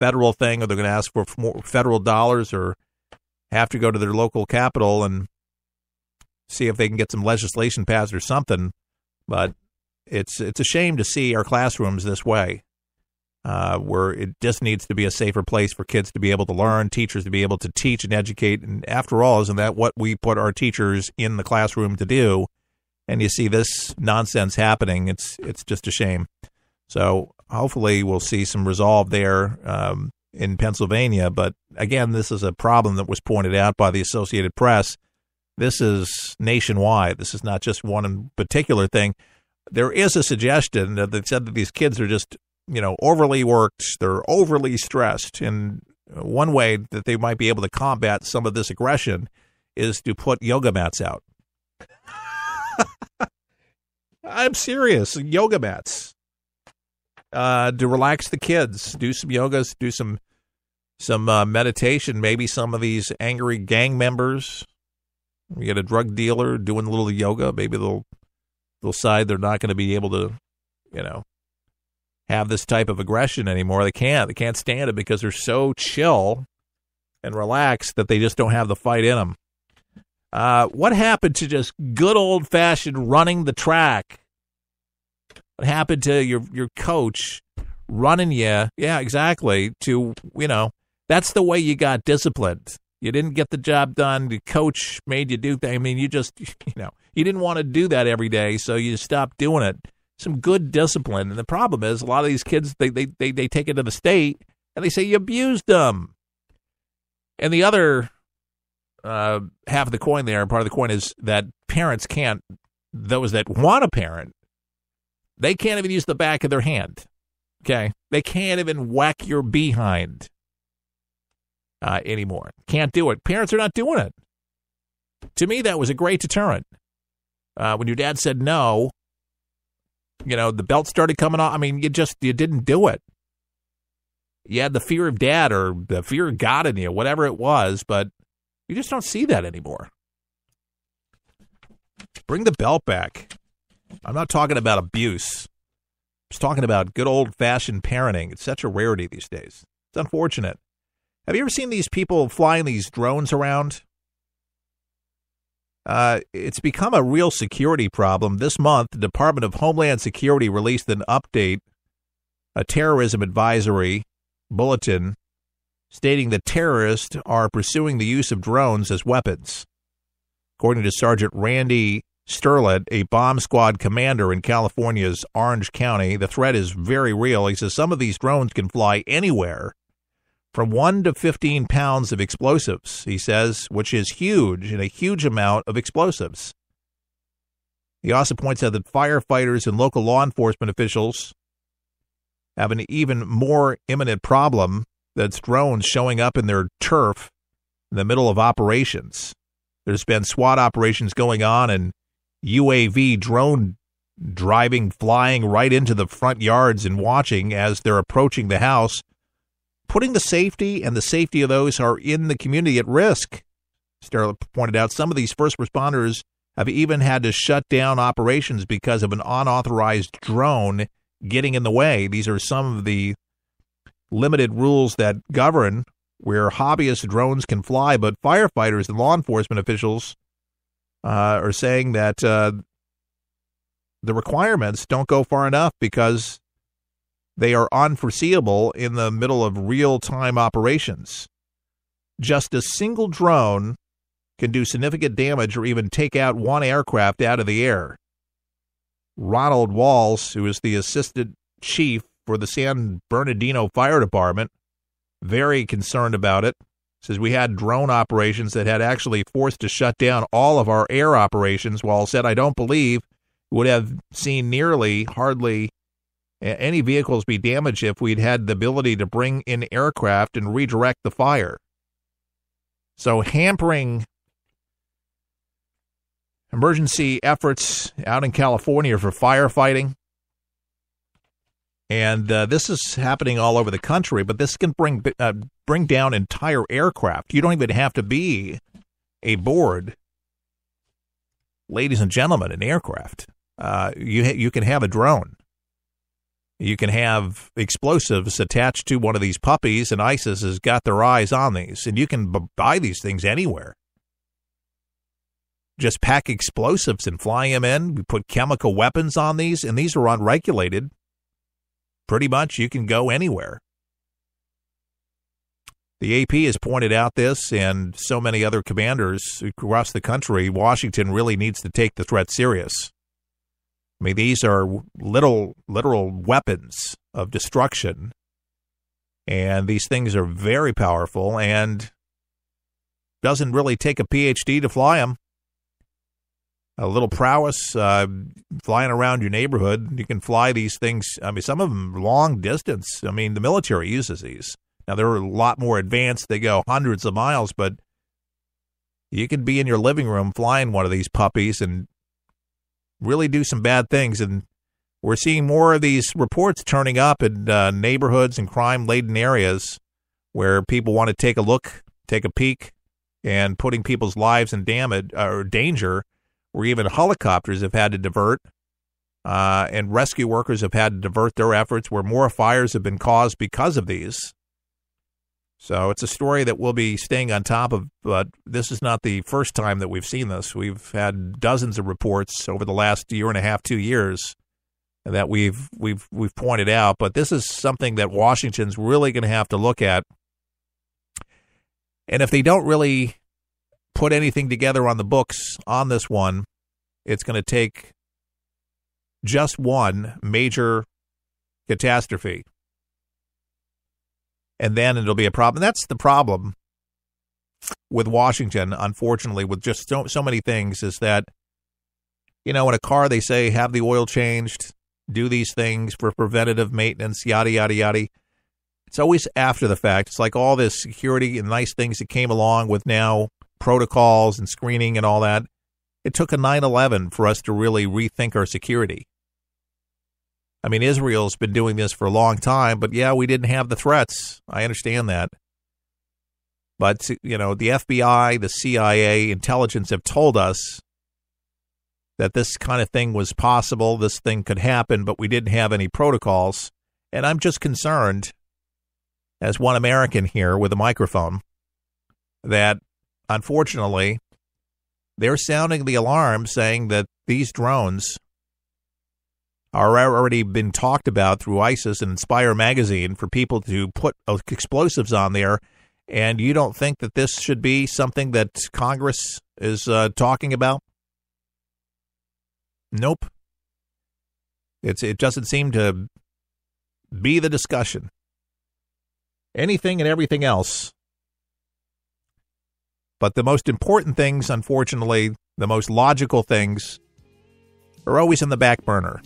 federal thing, or they're going to ask for more federal dollars, or have to go to their local capital and see if they can get some legislation passed or something. But it's a shame to see our classrooms this way, where it just needs to be a safer place for kids to be able to learn, teachers to be able to teach and educate. And after all, isn't that what we put our teachers in the classroom to do? And you see this nonsense happening. It's just a shame. So hopefully we'll see some resolve there in Pennsylvania. But again, this is a problem that was pointed out by the Associated Press. This is nationwide. This is not just one particular thing. There is a suggestion that they said that these kids are just, overly worked. They're overly stressed. And one way that they might be able to combat some of this aggression is to put yoga mats out. I'm serious. Yoga mats. To relax the kids. Do some yogas. Do some meditation. Maybe some of these angry gang members. You get a drug dealer doing a little yoga. Maybe they'll decide they're not going to be able to, have this type of aggression anymore. They can't stand it because they're so chill and relaxed that they just don't have the fight in them. What happened to just good old-fashioned running the track? What happened to your coach running you? Yeah, exactly. That's the way you got disciplined. You didn't get the job done. The coach made you do things. I mean, you just, you didn't want to do that every day, so you stopped doing it. Some good discipline. And the problem is a lot of these kids, they take it to the state, and they say you abused them. And the other half of the coin there, part of the coin, is that parents can't, those that want to parent, they can't even use the back of their hand. Okay? They can't even whack your behind anymore. Can't do it. Parents are not doing it. To me, that was a great deterrent. When your dad said no, the belt started coming off. I mean, you didn't do it. You had the fear of dad or the fear of God in you, whatever it was, but you just don't see that anymore. Bring the belt back. I'm not talking about abuse. I'm just talking about good old-fashioned parenting. It's such a rarity these days. It's unfortunate. Have you ever seen these people flying these drones around? It's become a real security problem. This month, the Department of Homeland Security released an update, a terrorism advisory bulletin, stating that terrorists are pursuing the use of drones as weapons. According to Sergeant Randy Sterlett, a bomb squad commander in California's Orange County, the threat is very real. He says some of these drones can fly anywhere from 1 to 15 pounds of explosives, he says, which is huge, and a huge amount of explosives. He also points out that firefighters and local law enforcement officials have an even more imminent problem. That's drones showing up in their turf in the middle of operations. There's been SWAT operations going on and UAV drone driving, flying right into the front yards and watching as they're approaching the house, putting the safety and the safety of those who are in the community at risk. Sterling pointed out some of these first responders have even had to shut down operations because of an unauthorized drone getting in the way. These are some of the limited rules that govern where hobbyist drones can fly, but firefighters and law enforcement officials are saying that the requirements don't go far enough because they are unforeseeable in the middle of real-time operations. Just a single drone can do significant damage or even take out one aircraft out of the air. Ronald Walls, who is the assistant chief for the San Bernardino Fire Department, very concerned about it. Says we had drone operations that had actually forced to shut down all of our air operations. Walls said, I don't believe would have seen hardly any vehicles be damaged if we'd had the ability to bring in aircraft and redirect the fire. So hampering emergency efforts out in California for firefighting. And this is happening all over the country, but this can bring down entire aircraft. You don't even have to be aboard, ladies and gentlemen, an aircraft. You can have a drone. You can have explosives attached to one of these puppies, and ISIS has got their eyes on these. And you can buy these things anywhere. Just pack explosives and fly them in. We put chemical weapons on these, and these are unregulated. Pretty much you can go anywhere. The AP has pointed out this, and so many other commanders across the country. Washington really needs to take the threat serious. I mean, these are literal weapons of destruction, and these things are very powerful, and doesn't really take a PhD to fly them. A little prowess, flying around your neighborhood. You can fly these things. I mean, some of them long distance. I mean, the military uses these. Now, they're a lot more advanced. They go hundreds of miles, but you can be in your living room flying one of these puppies and really do some bad things. And we're seeing more of these reports turning up in neighborhoods and crime-laden areas where people want to take a look, take a peek, and putting people's lives in danger, where even helicopters have had to divert, and rescue workers have had to divert their efforts, where more fires have been caused because of these. So it's a story that we'll be staying on top of, but this is not the first time that we've seen this. We've had dozens of reports over the last year and a half, 2 years, that we've pointed out, but this is something that Washington's really going to have to look at. And if they don't really put anything together on the books on this one, it's going to take just one major catastrophe. And then it'll be a problem. That's the problem with Washington, unfortunately, with just so many things, is that, in a car they say have the oil changed, do these things for preventative maintenance, yada, yada, yada. It's always after the fact. It's like all this security and nice things that came along with now protocols and screening and all that. It took a 9/11 for us to really rethink our security. I mean, Israel's been doing this for a long time, but yeah, we didn't have the threats. I understand that. But, the FBI, the CIA, intelligence have told us that this kind of thing was possible, this thing could happen, but we didn't have any protocols. And I'm just concerned, as one American here with a microphone, that unfortunately they're sounding the alarm saying that these drones are already been talked about through ISIS and Inspire magazine for people to put explosives on there. And you don't think that this should be something that Congress is talking about? Nope. It doesn't seem to be the discussion. Anything and everything else. But the most important things, unfortunately, the most logical things, are always in the back burner.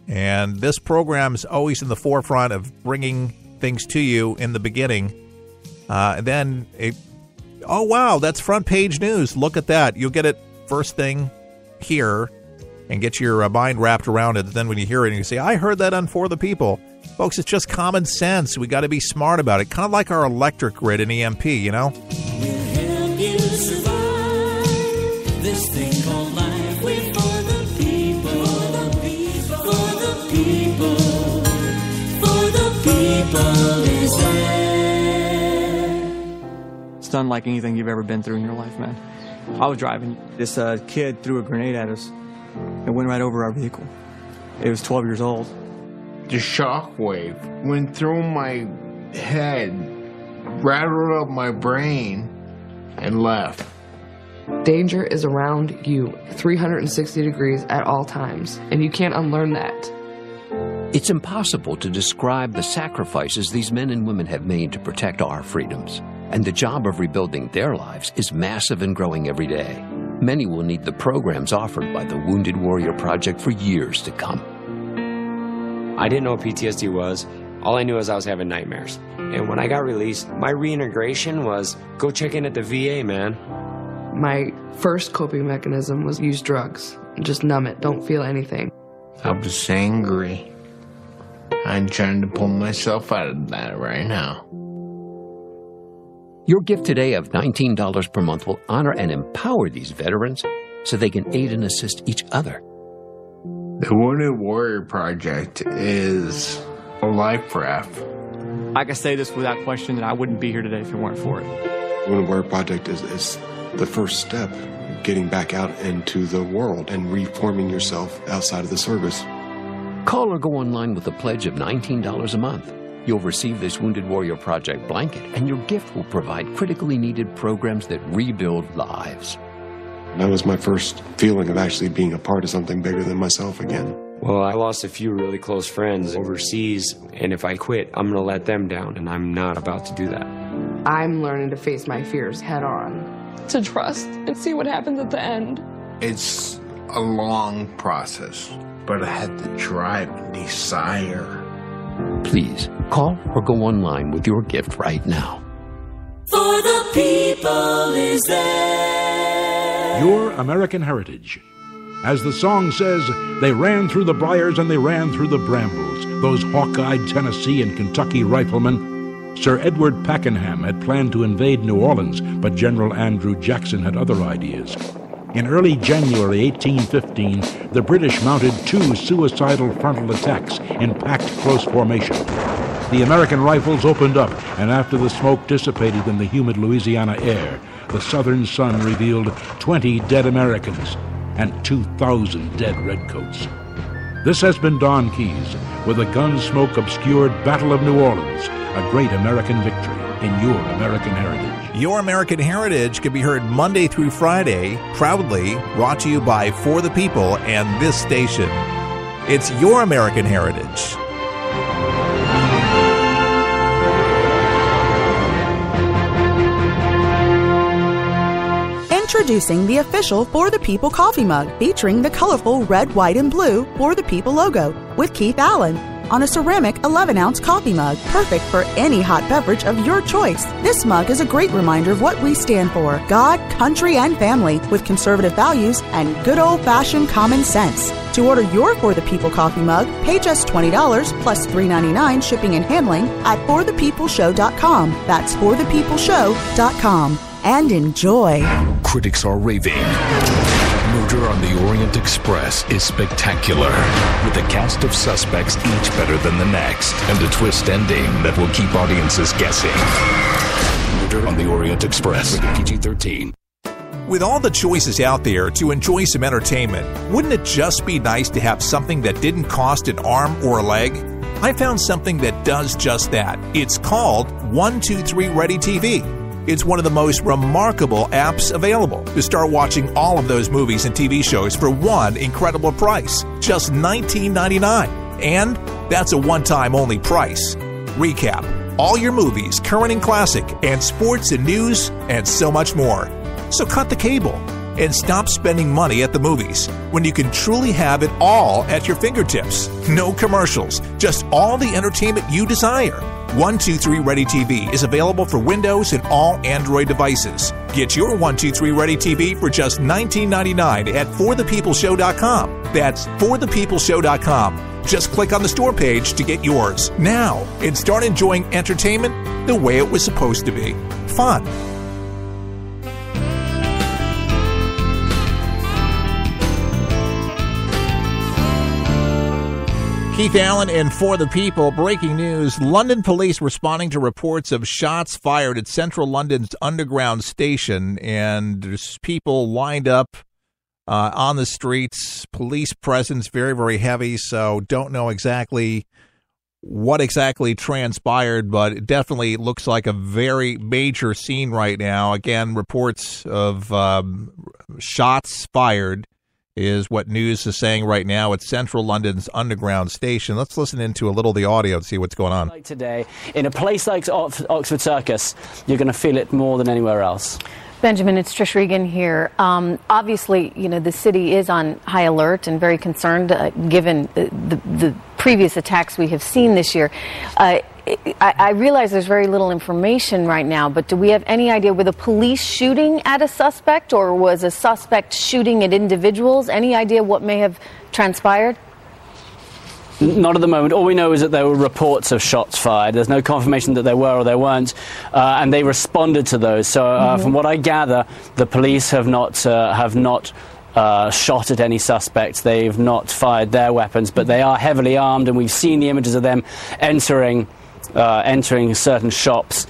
And this program is always in the forefront of bringing things to you in the beginning. Then, oh, wow, that's front page news. Look at that. You'll get it first thing here and get your mind wrapped around it. Then when you hear it, you say, I heard that on For the People. Folks, it's just common sense. We got to be smart about it. Kind of like our electric grid in EMP, We'll help you survive this thing called life. We're for the people, for the people, for the people is there. It's unlike anything you've ever been through in your life, man. I was driving. This kid threw a grenade at us. It went right over our vehicle. It was 12 years old. The shockwave went through my head, rattled up my brain, and left. Danger is around you 360 degrees at all times, and you can't unlearn that. It's impossible to describe the sacrifices these men and women have made to protect our freedoms. And the job of rebuilding their lives is massive and growing every day. Many will need the programs offered by the Wounded Warrior Project for years to come. I didn't know what PTSD was. All I knew is I was having nightmares. And when I got released, my reintegration was go check in at the VA, man. My first coping mechanism was use drugs. Just numb it. Don't feel anything. I was angry. I'm trying to pull myself out of that right now. Your gift today of $19 per month will honor and empower these veterans so they can aid and assist each other. The Wounded Warrior Project is a life raft. I can say this without question that I wouldn't be here today if it weren't for it. Wounded Warrior Project is the first step, getting back out into the world and reforming yourself outside of the service. Call or go online with a pledge of $19 a month. You'll receive this Wounded Warrior Project blanket, and your gift will provide critically needed programs that rebuild lives. That was my first feeling of actually being a part of something bigger than myself again. Well, I lost a few really close friends overseas, and if I quit, I'm going to let them down, and I'm not about to do that. I'm learning to face my fears head on. To trust and see what happens at the end. It's a long process, but I had the drive and desire. Please, call or go online with your gift right now. For the people is there. Your American Heritage. As the song says, they ran through the briars and they ran through the brambles, those hawk-eyed Tennessee and Kentucky riflemen. Sir Edward Pakenham had planned to invade New Orleans, but General Andrew Jackson had other ideas. In early January 1815, the British mounted 2 suicidal frontal attacks in packed close formation. The American rifles opened up, and after the smoke dissipated in the humid Louisiana air, the southern sun revealed 20 dead Americans and 2,000 dead redcoats. This has been Don Keyes with a gun-smoke-obscured Battle of New Orleans, a great American victory in Your American Heritage. Your American Heritage can be heard Monday through Friday, proudly brought to you by For the People and this station. It's Your American Heritage. Introducing the official For the People coffee mug, featuring the colorful red, white, and blue For the People logo, with Keith Allen, on a ceramic 11-ounce coffee mug, perfect for any hot beverage of your choice. This mug is a great reminder of what we stand for: God, country, and family, with conservative values and good old-fashioned common sense. To order your For the People coffee mug, pay just $20 plus $3.99 shipping and handling at forthepeopleshow.com. That's forthepeopleshow.com. And enjoy. Critics are raving. Murder on the Orient Express is spectacular, with a cast of suspects each better than the next, and a twist ending that will keep audiences guessing. Murder on the Orient Express, rated PG-13. With all the choices out there to enjoy some entertainment, wouldn't it just be nice to have something that didn't cost an arm or a leg? I found something that does just that. It's called 123 Ready TV. It's one of the most remarkable apps available to start watching all of those movies and TV shows for one incredible price, just $19.99. And that's a one-time only price. Recap: all your movies, current and classic, and sports and news, and so much more. So cut the cable and stop spending money at the movies when you can truly have it all at your fingertips. No commercials, just all the entertainment you desire. 123 Ready TV is available for Windows and all Android devices. Get your 123 Ready TV for just $19.99 at forthepeopleshow.com. That's forthepeopleshow.com. Just click on the store page to get yours now and start enjoying entertainment the way it was supposed to be. Fun. Keith Allen and For the People. Breaking news: London police responding to reports of shots fired at central London's underground station, and there's people lined up on the streets. Police presence very, very heavy, so don't know exactly what exactly transpired, but it definitely looks like a very major scene right now. Again, reports of shots fired is what news is saying right now at central London's underground station. Let's listen into a little of the audio and see what's going on. Today, in a place like Oxford Circus, you're going to feel it more than anywhere else. Benjamin, it's Trish Regan here. Obviously, you know, the city is on high alert and very concerned given the previous attacks we have seen this year. I realize there's very little information right now, but do we have any idea, were the police shooting at a suspect, or was a suspect shooting at individuals? Any idea what may have transpired? Not at the moment. All we know is that there were reports of shots fired. There's no confirmation that there were or there weren't, and they responded to those. So from what I gather, the police have not shot at any suspects. They've not fired their weapons, but they are heavily armed, and we've seen the images of them entering certain shops.